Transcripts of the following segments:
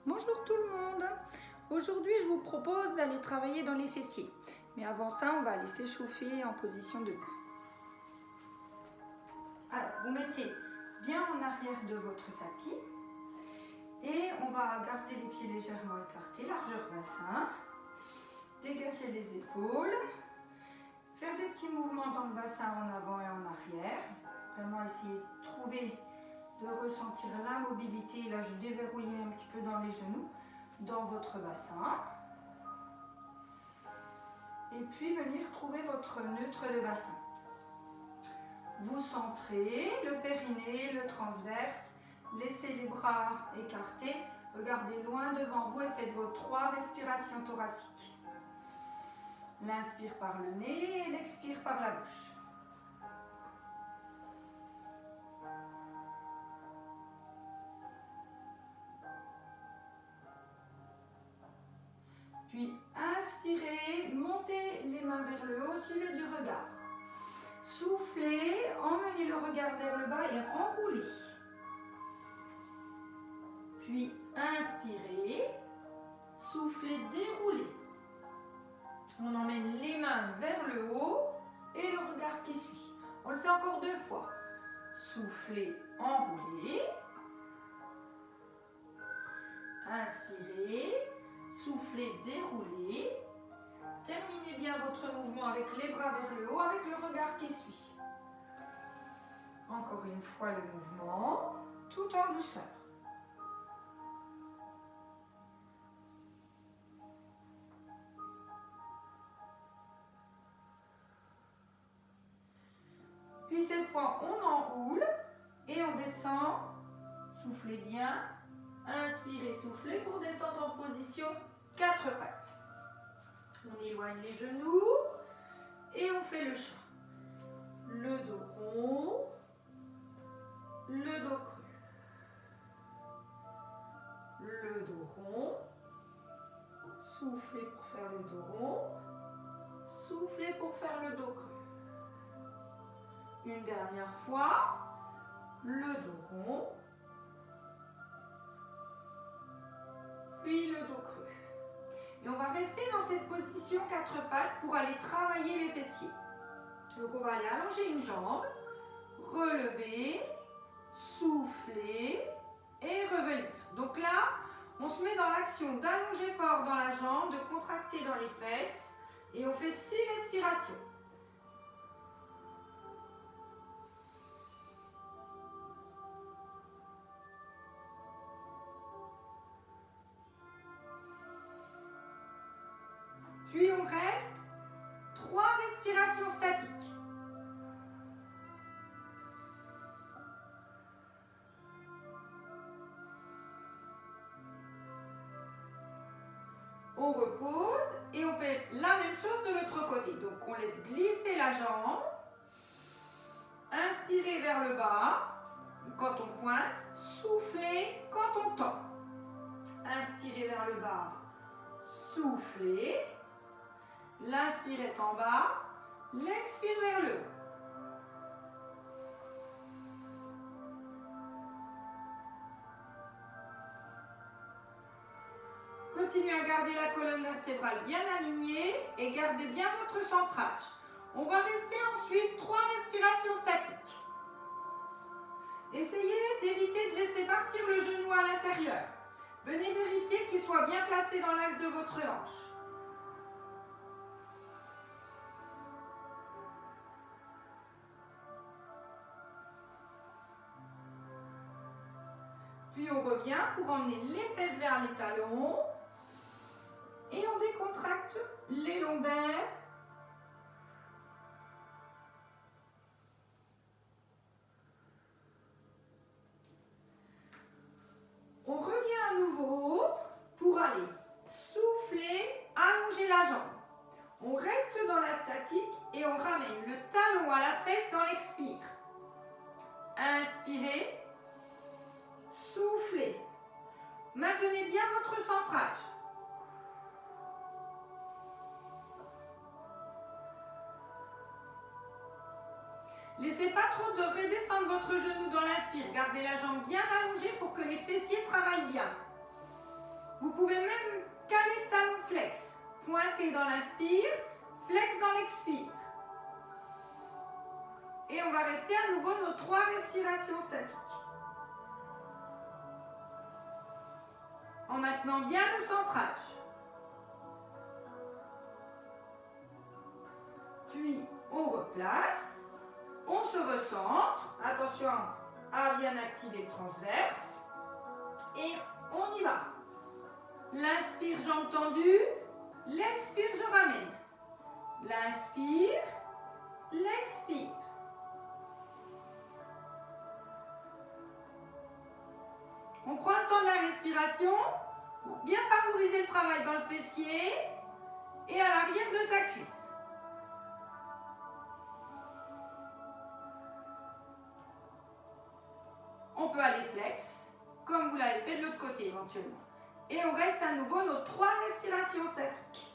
Bonjour tout le monde. Aujourd'hui, je vous propose d'aller travailler dans les fessiers. Mais avant ça, on va aller s'échauffer en position debout. Alors, vous mettez bien en arrière de votre tapis et on va garder les pieds légèrement écartés, largeur bassin, dégager les épaules, faire des petits mouvements dans le bassin en avant et en arrière. Vraiment essayer de trouver, de ressentir la mobilité. Là, je déverrouille un petit peu dans les genoux, dans votre bassin. Et puis venir trouver votre neutre de bassin. Vous centrez le périnée, le transverse, laissez les bras écartés, regardez loin devant vous et faites vos 3 respirations thoraciques. L'inspire par le nez et l'expire par la bouche. Puis inspirez, montez les mains vers le haut, suivez du regard. Soufflez, emmenez le regard vers le bas et enroulez. Puis inspirez, soufflez, déroulez. On emmène les mains vers le haut et le regard qui suit. On le fait encore 2 fois. Soufflez, enroulez. Inspirez, soufflez, déroulez. Terminez bien votre mouvement avec les bras vers le haut, avec le regard qui suit. Encore une fois le mouvement, tout en douceur. Puis cette fois, on enroule et on descend. Soufflez bien. Inspirez, soufflez pour descendre en position 4 pattes. On éloigne les genoux et on fait le chat. Le dos rond, le dos creux. Le dos rond. Soufflez pour faire le dos rond. Soufflez pour faire le dos creux. Une dernière fois. Le dos rond. Puis le dos creux. Et on va rester dans cette position 4 pattes pour aller travailler les fessiers. Donc on va aller allonger une jambe, relever, souffler et revenir. Donc là, on se met dans l'action d'allonger fort dans la jambe, de contracter dans les fesses et on fait 6 respirations. Puis on reste 3 respirations statiques. On repose et on fait la même chose de l'autre côté. Donc on laisse glisser la jambe. Inspirez vers le bas quand on pointe. Soufflez quand on tend. Inspirez vers le bas. Soufflez. L'inspire est en bas. L'expire vers le haut. Continuez à garder la colonne vertébrale bien alignée et gardez bien votre centrage. On va rester ensuite 3 respirations statiques. Essayez d'éviter de laisser partir le genou à l'intérieur. Venez vérifier qu'il soit bien placé dans l'axe de votre hanche. Puis on revient pour emmener les fesses vers les talons. Et on décontracte les lombaires. On revient à nouveau pour aller souffler, allonger la jambe. On reste dans la statique et on ramène le talon à la fesse dans l'expire. Inspirez, soufflez. Maintenez bien votre centrage. Laissez pas trop de redescendre votre genou dans l'inspire. Gardez la jambe bien allongée pour que les fessiers travaillent bien. Vous pouvez même caler le talon flex. Pointer dans l'inspire, flex dans l'expire. Et on va rester à nouveau nos 3 respirations statiques. En maintenant bien le centrage. Puis on replace, on se recentre, attention à bien activer le transverse et on y va. L'inspire, jambes tendues, l'expire, je ramène. L'inspire, l'expire. On prend le temps de la respiration pour bien favoriser le travail dans le fessier et à l'arrière de sa cuisse. On peut aller flex, comme vous l'avez fait de l'autre côté éventuellement. Et on reste à nouveau nos 3 respirations statiques.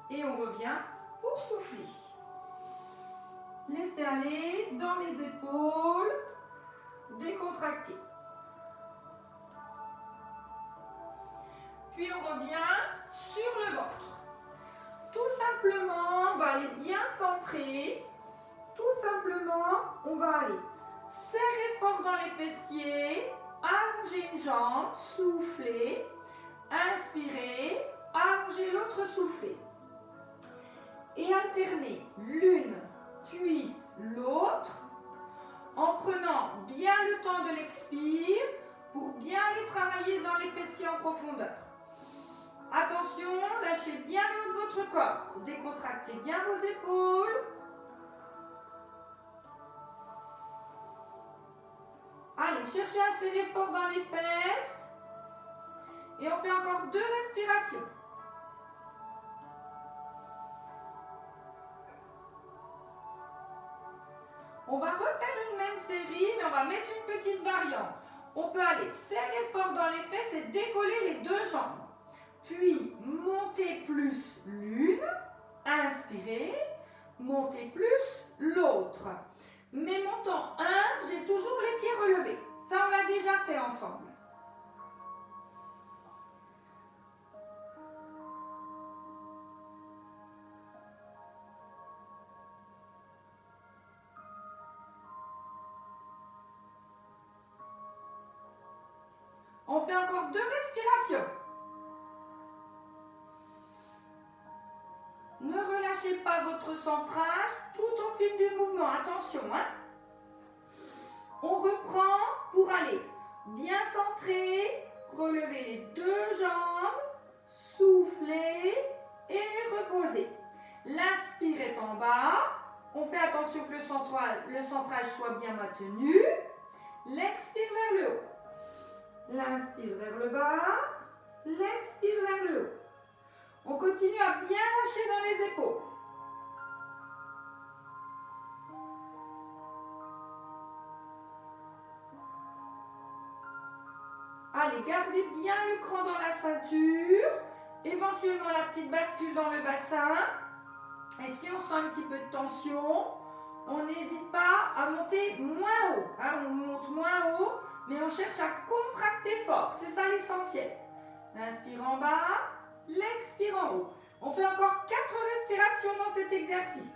Et on revient pour souffler. Laissez aller dans les épaules, décontractez. Puis on revient sur le ventre. Tout simplement, on va aller bien centrer. Tout simplement, on va aller serrer fort dans les fessiers, allonger une jambe, souffler, inspirer, allonger l'autre, souffler. Et alterner l'une puis l'autre en prenant bien le temps de l'expire pour bien aller travailler dans les fessiers en profondeur. Attention, lâchez bien le haut de votre corps, décontractez bien vos épaules. Allez, cherchez à serrer fort dans les fesses. Et on fait encore 2 respirations. On va refaire une même série, mais on va mettre une petite variante. On peut aller serrer fort dans les fesses et décoller les 2 jambes. Puis, monter plus l'une, inspirez, monter plus l'autre. Mais montant un, j'ai toujours les pieds relevés. Ça, on l'a déjà fait ensemble. On fait encore 2 respirations. Ne relâchez pas votre centrage tout au fil du mouvement. Attention, hein. On reprend pour aller bien centrer, relever les 2 jambes, souffler et reposer. L'inspire est en bas. On fait attention que le centrage soit bien maintenu. L'expire vers le haut. L'inspire vers le bas, l'expire vers le haut. On continue à bien lâcher dans les épaules. Allez, gardez bien le cran dans la ceinture, éventuellement la petite bascule dans le bassin. Et si on sent un petit peu de tension, on n'hésite pas à monter moins haut. Hein, on monte moins haut, mais on cherche à contracter fort. C'est ça l'essentiel. L'inspire en bas, l'expire en haut. On fait encore 4 respirations dans cet exercice.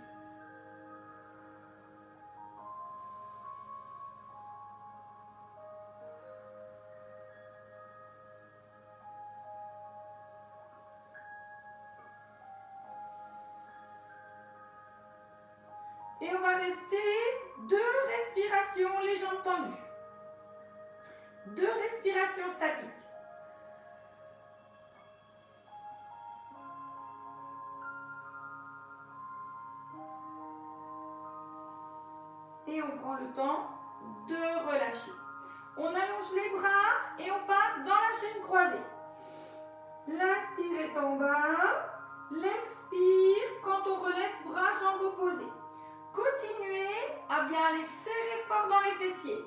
Et on va rester 2 respirations, les jambes tendues. 2 respirations statiques. Et on prend le temps de relâcher. On allonge les bras et on part dans la chaîne croisée. L'inspire est en bas. L'expire, quand on relève, bras, jambes opposées. Continuez à bien aller serrer fort dans les fessiers.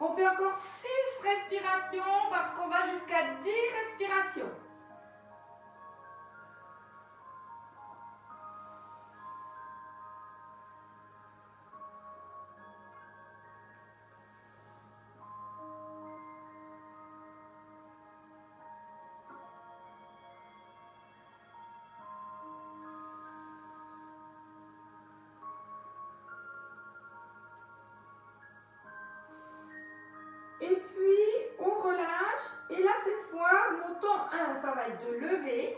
On fait encore 6 respirations parce qu'on va jusqu'à 10 respirations. Et puis, on relâche. Et là, cette fois, mon temps 1, ça va être de lever.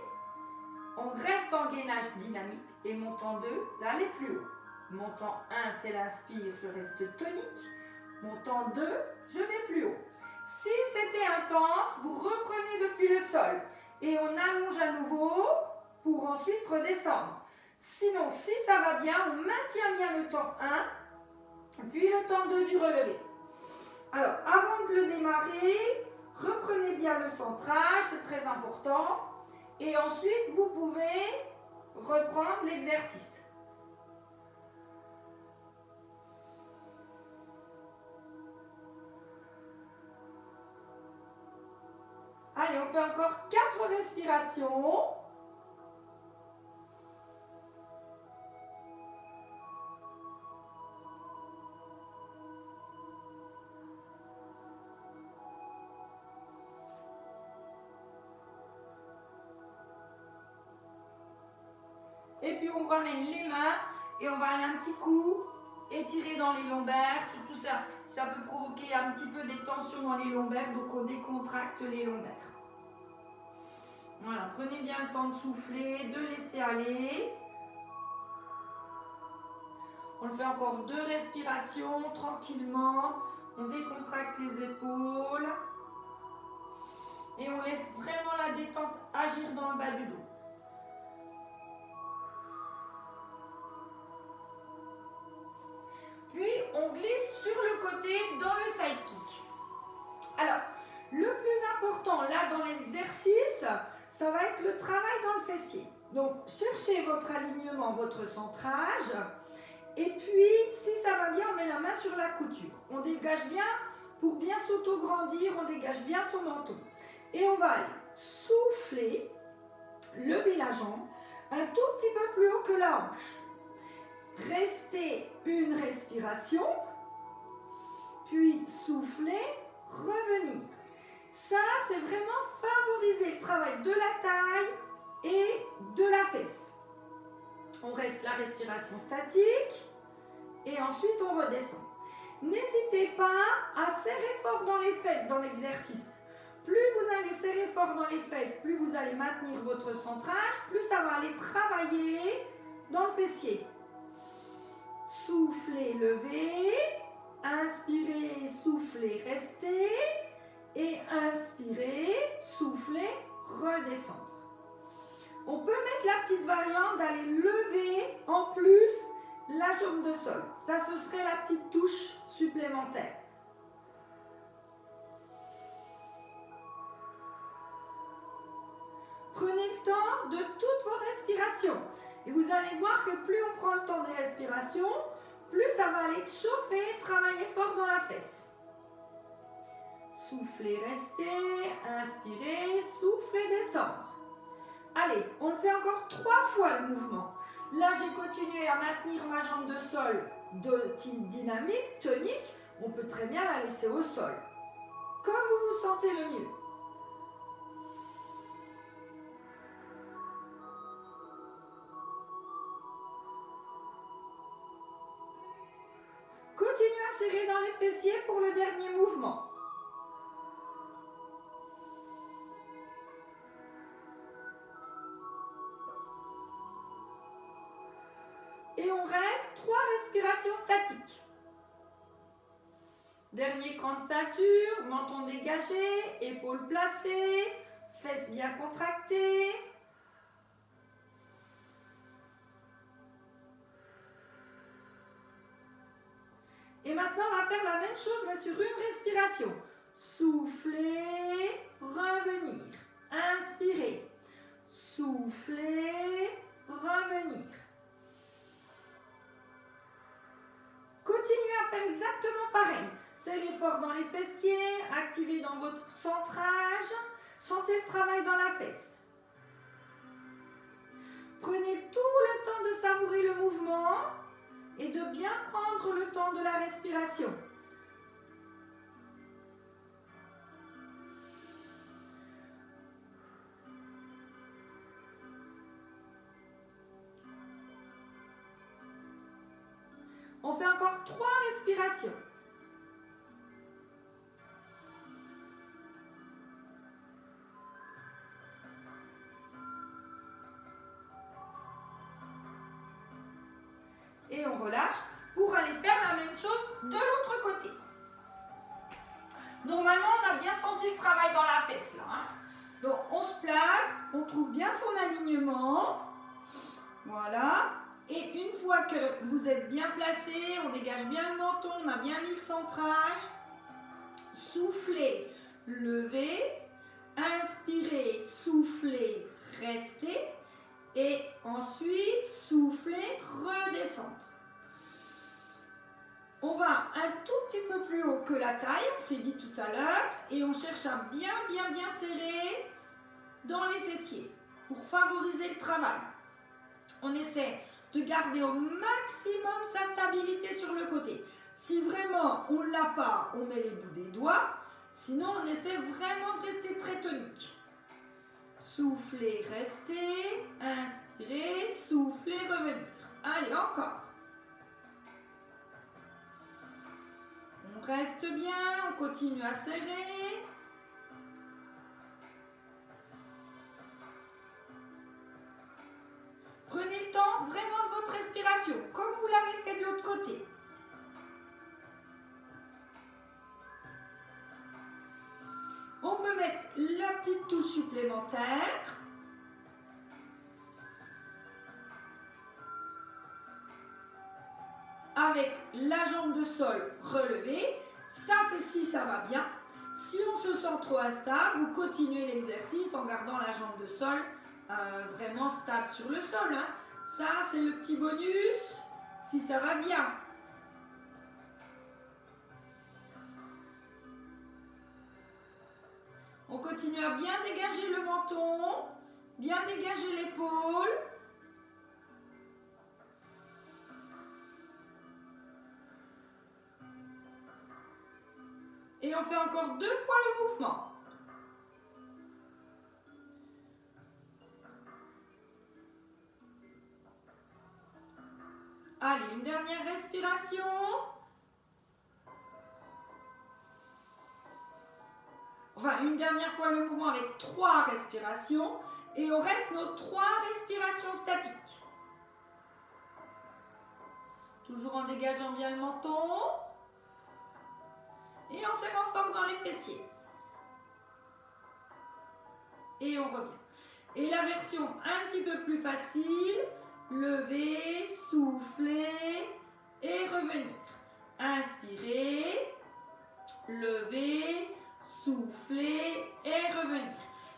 On reste en gainage dynamique. Et mon temps 2, d'aller plus haut. Mon temps 1, c'est l'inspire, je reste tonique. Mon temps 2, je vais plus haut. Si c'était intense, vous reprenez depuis le sol. Et on allonge à nouveau pour ensuite redescendre. Sinon, si ça va bien, on maintient bien le temps 1, puis le temps 2 du relevé. Alors, avant de le démarrer, reprenez bien le centrage, c'est très important. Et ensuite, vous pouvez reprendre l'exercice. Allez, on fait encore 4 respirations. Et puis on ramène les mains et on va aller un petit coup étirer dans les lombaires. Surtout ça peut provoquer un petit peu des tensions dans les lombaires, donc on décontracte les lombaires. Voilà, prenez bien le temps de souffler, de laisser aller. On fait encore 2 respirations tranquillement. On décontracte les épaules. Et on laisse vraiment la détente agir dans le bas du dos. Puis, on glisse sur le côté dans le side kick. Alors, le plus important là dans l'exercice, ça va être le travail dans le fessier. Donc, cherchez votre alignement, votre centrage. Et puis, si ça va bien, on met la main sur la couture. On dégage bien, pour bien s'auto-grandir, on dégage bien son menton. Et on va aller souffler, lever la jambe, un tout petit peu plus haut que la hanche. Restez une respiration, puis souffler, revenir. Ça, c'est vraiment favoriser le travail de la taille et de la fesse. On reste la respiration statique et ensuite on redescend. N'hésitez pas à serrer fort dans les fesses dans l'exercice. Plus vous allez serrer fort dans les fesses, plus vous allez maintenir votre centrage, plus ça va aller travailler dans le fessier. Soufflez, levez, inspirez, soufflez, restez, et inspirez, soufflez, redescendre. On peut mettre la petite variante d'aller lever en plus la jambe de sol. Ça, ce serait la petite touche supplémentaire. Prenez le temps de toutes vos respirations. Et vous allez voir que plus on prend le temps des respirations, plus ça va aller chauffer, travailler fort dans la fesse. Soufflez, restez, inspirez, soufflez, descendre. Allez, on le fait encore 3 fois le mouvement. Là, j'ai continué à maintenir ma jambe de sol de type dynamique, tonique. On peut très bien la laisser au sol. Comme vous vous sentez le mieux. Continuez à serrer dans les fessiers pour le dernier mouvement. Et on reste 3 respirations statiques. Dernier cran de ceinture, menton dégagé, épaules placées, fesses bien contractées. Et maintenant, on va faire la même chose, mais sur une respiration. Soufflez, revenir. Inspirez. Soufflez, revenir. Continuez à faire exactement pareil. Serrez fort dans les fessiers, activez dans votre centrage. Sentez le travail dans la fesse. Prenez tout le temps de savourer le mouvement et de bien prendre le temps de la respiration. On fait encore 3 respirations. Et on relâche pour aller faire la même chose de l'autre côté. Normalement, on a bien senti le travail dans la fesse là. Donc, on se place, on trouve bien son alignement. Voilà. Et une fois que vous êtes bien placé, on dégage bien le menton, on a bien mis le centrage. Soufflez, levez. Inspirez, soufflez, restez. Et ensuite, soufflez, redescendre. On va un tout petit peu plus haut que la taille, on s'est dit tout à l'heure. Et on cherche à bien serrer dans les fessiers pour favoriser le travail. On essaie de garder au maximum sa stabilité sur le côté. Si vraiment on ne l'a pas, on met les bouts des doigts. Sinon, on essaie vraiment de rester très tonique. Soufflez, restez. Inspirez, soufflez, revenir. Allez, encore. On reste bien, on continue à serrer. Prenez le temps vraiment de votre respiration, comme vous l'avez fait de l'autre côté. On peut mettre la petite touche supplémentaire. Avec la jambe de sol relevée. Ça, c'est si ça va bien. Si on se sent trop instable, vous continuez l'exercice en gardant la jambe de sol vraiment stable sur le sol. Hein. Ça, c'est le petit bonus si ça va bien. On continue à bien dégager le menton, bien dégager l'épaule. Et on fait encore 2 fois le mouvement. Allez, une dernière respiration. Enfin, une dernière fois le mouvement avec 3 respirations. Et on reste nos 3 respirations statiques. Toujours en dégageant bien le menton. Et en serrant fort dans les fessiers. Et on revient. Et la version un petit peu plus facile. Lever, souffler et revenir. Inspirez, lever, souffler et revenir.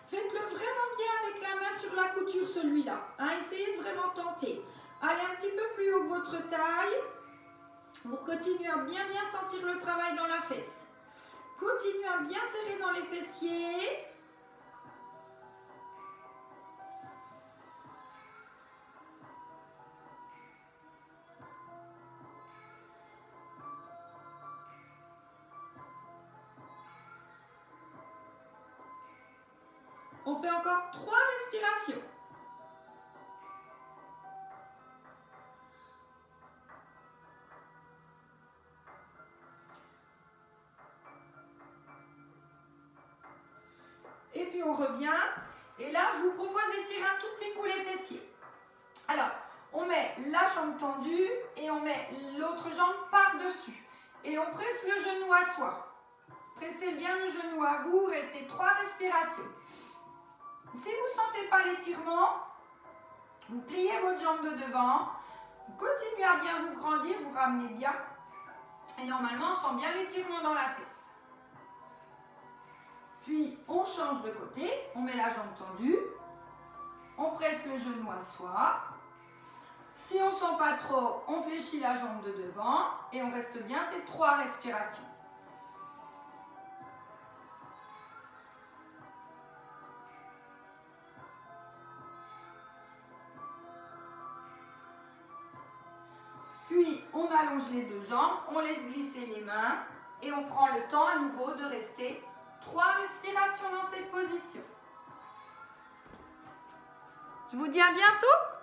Faites-le vraiment bien avec la main sur la couture, celui-là. Hein, essayez de vraiment tenter. Allez un petit peu plus haut que votre taille. Pour continuer à bien sentir le travail dans la fesse. Continuez à bien serrer dans les fessiers. On fait encore 3 respirations. Et puis on revient. Et là, je vous propose d'étirer un tout petit coup les fessiers. Alors, on met la jambe tendue et on met l'autre jambe par-dessus. Et on presse le genou à soi. Pressez bien le genou à vous. Restez 3 respirations. Si vous ne sentez pas l'étirement, vous pliez votre jambe de devant. Vous continuez à bien vous grandir. Vous ramenez bien. Et normalement, on sent bien l'étirement dans la fesse. Puis, on change de côté, on met la jambe tendue, on presse le genou à soi. Si on ne sent pas trop, on fléchit la jambe de devant et on reste bien ces 3 respirations. Puis on allonge les deux jambes, on laisse glisser les mains et on prend le temps à nouveau de rester 3 respirations dans cette position. Je vous dis à bientôt.